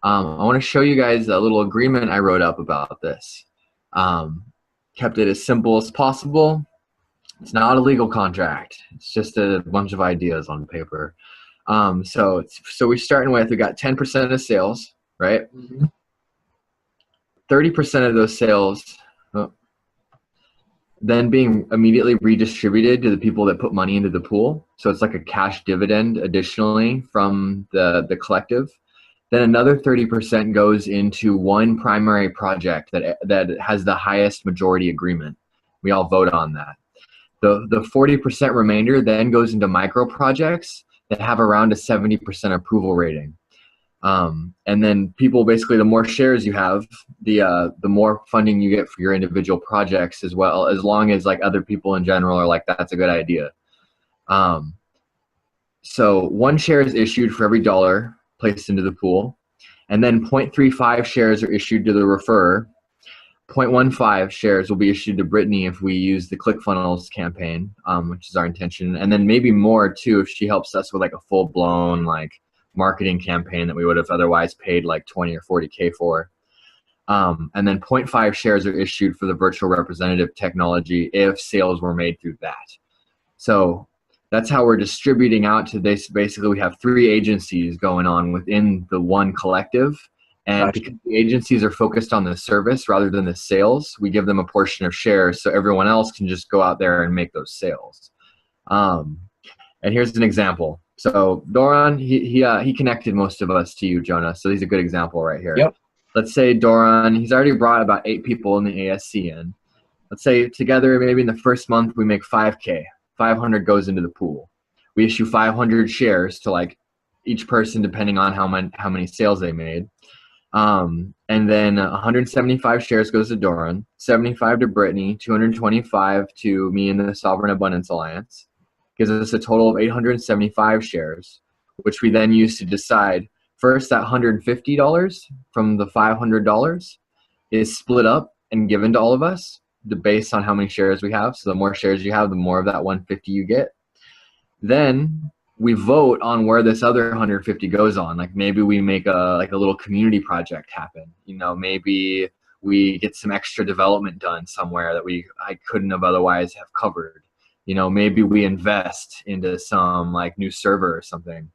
I want to show you guys a little agreement I wrote up about this. Kept it as simple as possible. It's not a legal contract. It's just a bunch of ideas on paper. So we're starting with, we got 10% of sales, right? 30% of those sales then being immediately redistributed to the people that put money into the pool. So it's like a cash dividend additionally from the collective. Then another 30% goes into one primary project that has the highest majority agreement. We all vote on that. The 40% remainder then goes into micro projects that have around a 70% approval rating. And then people, basically, the more shares you have, the more funding you get for your individual projects as well, as long as like other people in general are like, that's a good idea. So 1 share is issued for every $1 placed into the pool, and then 0.35 shares are issued to the referrer. 0.15 shares will be issued to Brittany if we use the ClickFunnels campaign, which is our intention, and then maybe more too if she helps us with like a full-blown like marketing campaign that we would have otherwise paid like 20 or 40K for. And then 0.5 shares are issued for the virtual representative technology if sales were made through that. So that's how we're distributing out to this. Basically, we have 3 agencies going on within the one collective, And Gotcha. because the agencies are focused on the service rather than the sales, we give them a portion of shares so everyone else can just go out there and make those sales. And here's an example. So Doron, he connected most of us to you, Jonah. So he's a good example right here. Yep. Let's say Doron, he's already brought about 8 people in the ASC in. Let's say together, maybe in the first month, we make 5K. 500 goes into the pool. We issue 500 shares to like each person, depending on how many sales they made. And then 175 shares goes to Doran, 75 to Brittany, 225 to me and the Sovereign Abundance Alliance. Gives us a total of 875 shares, which we then use to decide. First, that $150 from the $500 is split up and given to all of us based on how many shares we have. So the more shares you have, the more of that 150 you get. Then we vote on where this other 150 goes on. Like maybe we make a little community project happen. You know, maybe we get some extra development done somewhere that I couldn't have otherwise have covered. You know, maybe we invest into some like new server or something.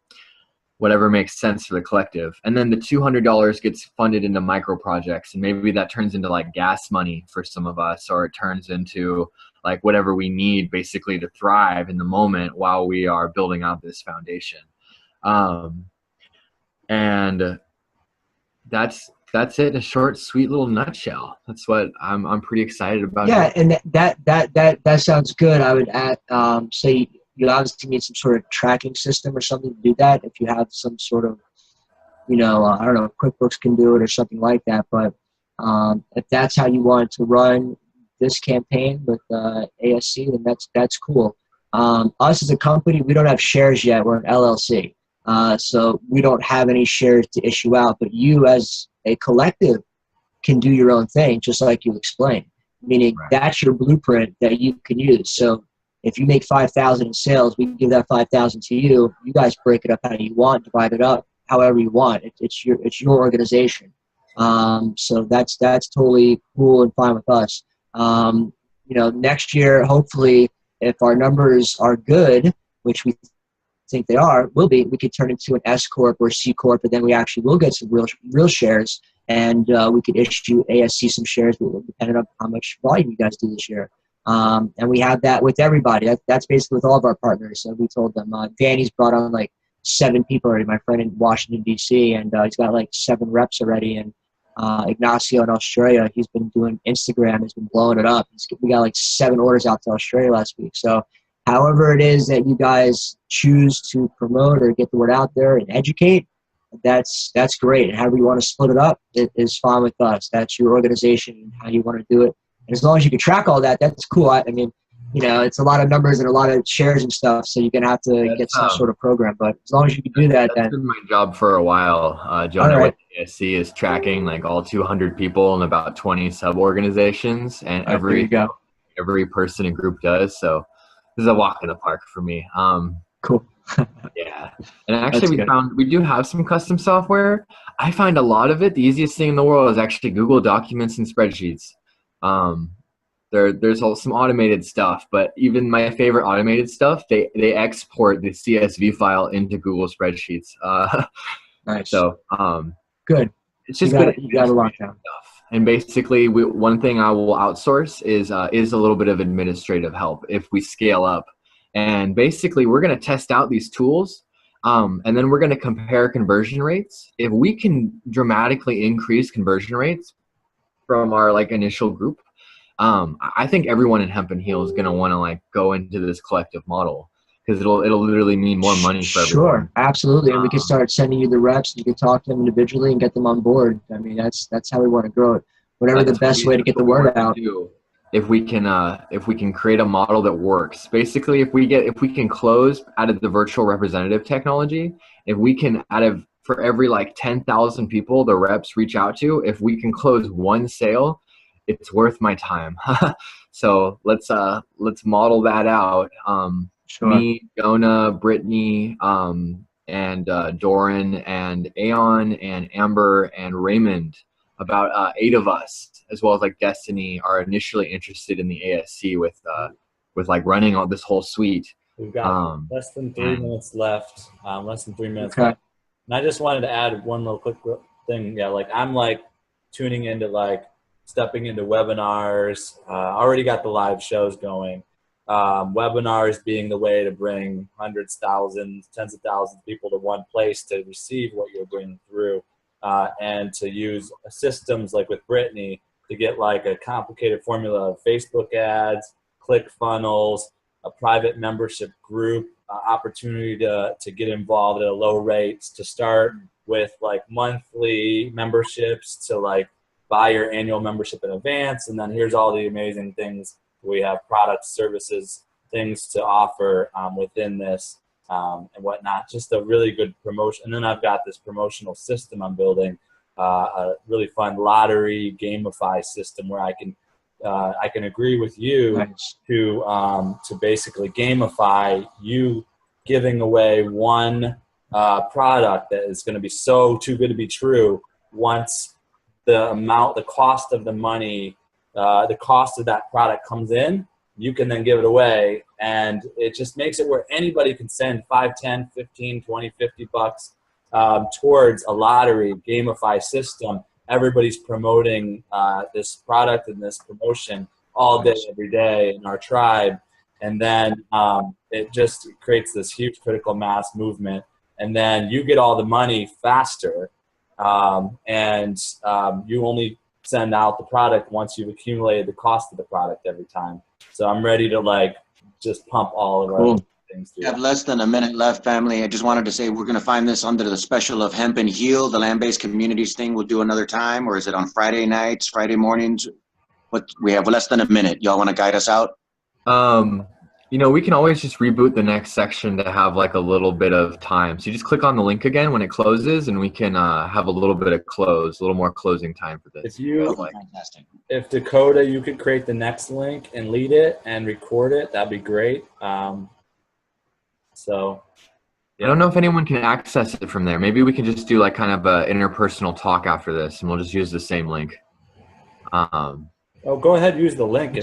Whatever makes sense for the collective. And then the $200 gets funded into micro projects, and maybe that turns into like gas money for some of us, or it turns into like whatever we need basically to thrive in the moment while we are building out this foundation. And that's it in a short, sweet little nutshell. That's what I'm pretty excited about. Yeah, and that sounds good. I would add, say you obviously need some sort of tracking system or something to do that. If you have some sort of, I don't know, QuickBooks can do it or something like that. But if that's how you want to run this campaign with ASC, then that's cool. Us as a company, we don't have shares yet. We're an LLC. So we don't have any shares to issue out. But you as a collective can do your own thing, just like you explained. Meaning that's your blueprint that you can use. So if you make 5,000 in sales, we give that 5,000 to you. You guys break it up how you want, divide it up however you want. It's your organization. So that's totally cool and fine with us. Next year, hopefully, if our numbers are good, which we think they will be, we could turn into an S corp or C corp, but then we actually will get some real shares, and we could issue ASC some shares, depending on how much volume you guys do this year. And we have that with everybody. That's basically with all of our partners. So we told them, Danny's brought on like 7 people already, my friend in Washington, D.C., and he's got like 7 reps already. And Ignacio in Australia, he's been doing Instagram. He's been blowing it up. We got like 7 orders out to Australia last week. So however it is that you guys choose to promote or get the word out there and educate, that's great. And however you want to split it up, it is fine with us. That's your organization and how you want to do it. And as long as you can track all that, that's cool. I mean, it's a lot of numbers and a lot of shares and stuff, so you're going to have to get some sort of program. But as long as you can do that, that's been my job for a while. Jonah, with ASC is tracking like all 200 people and about 20 sub-organizations, and every person and group does. So this is a walk in the park for me. Cool. Yeah. And actually we do have some custom software. I find a lot of it, the easiest thing in the world is actually Google Documents and spreadsheets. There's some automated stuff, but even my favorite automated stuff, they export the CSV file into Google spreadsheets. Nice. So good. It's just you got to lock down stuff. And basically, one thing I will outsource is a little bit of administrative help if we scale up. And basically, we're going to test out these tools, and then we're going to compare conversion rates. If we can dramatically increase conversion rates from our like initial group, I think everyone in Hemp Heal is going to want to go into this collective model, because it'll literally mean more money for everyone. Sure, absolutely. And we can start sending you the reps. You can talk to them individually and get them on board. I mean, that's how we want to grow it. Whatever the best way to get the word out. If we can create a model that works, basically, if we can close out of the virtual representative technology, if we can for every 10,000 people the reps reach out to, if we can close 1 sale, it's worth my time. So let's model that out. Sure. Me, Jonah, Brittany, and Doran, and Aeon, and Amber, and Raymond, about 8 of us, as well as Destiny, are initially interested in the ASC with running all this whole suite. We've got less than 3 minutes left. Less than 3 minutes left. And I just wanted to add one little quick thing. Yeah, like I'm like tuning into like stepping into webinars. Already got the live shows going. Webinars being the way to bring hundreds, thousands, tens of thousands of people to one place to receive what you're bringing through, and to use systems like with Brittany to get like a complicated formula of Facebook ads, click funnels, a private membership group, opportunity to get involved at a low rates, to start with like monthly memberships, to like buy your annual membership in advance, and then here's all the amazing things. We have products, services, things to offer within this and whatnot. Just a really good promotion. And then I've got this promotional system I'm building, a really fun lottery gamify system where I can agree with you to basically gamify you giving away one product that is going to be so too good to be true. Once the cost of the money, the cost of that product comes in, you can then give it away. And it just makes it where anybody can send 5, 10, 15, 20, 50 bucks towards a lottery gamify system. Everybody's promoting this product and this promotion all day, every day in our tribe. And then it just creates this huge critical mass movement. And then you get all the money faster. And you only send out the product once you've accumulated the cost of the product every time. So I'm ready to like just pump all of our things through. We have less than a minute left, family. I just wanted to say we're going to find this under the special of Hemp and Heal, the land-based communities thing. We'll do another time, or is it on Friday nights, Friday mornings? What we have less than a minute. Y'all want to guide us out? You know, we can always just reboot the next section to have like a little bit of time. So you just click on the link again when it closes, and we can have a little bit of a little more closing time for this. Fantastic. If Dakota, you could create the next link and lead it and record it, that'd be great. So I don't know if anyone can access it from there. Maybe we can just do like kind of a interpersonal talk after this, and we'll just use the same link. Oh, go ahead, use the link.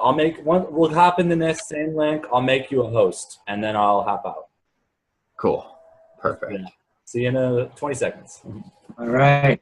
I'll make one. We'll hop in the next same link. I'll make you a host, and then I'll hop out. Cool. Perfect. Yeah. See you in 20 seconds. All right.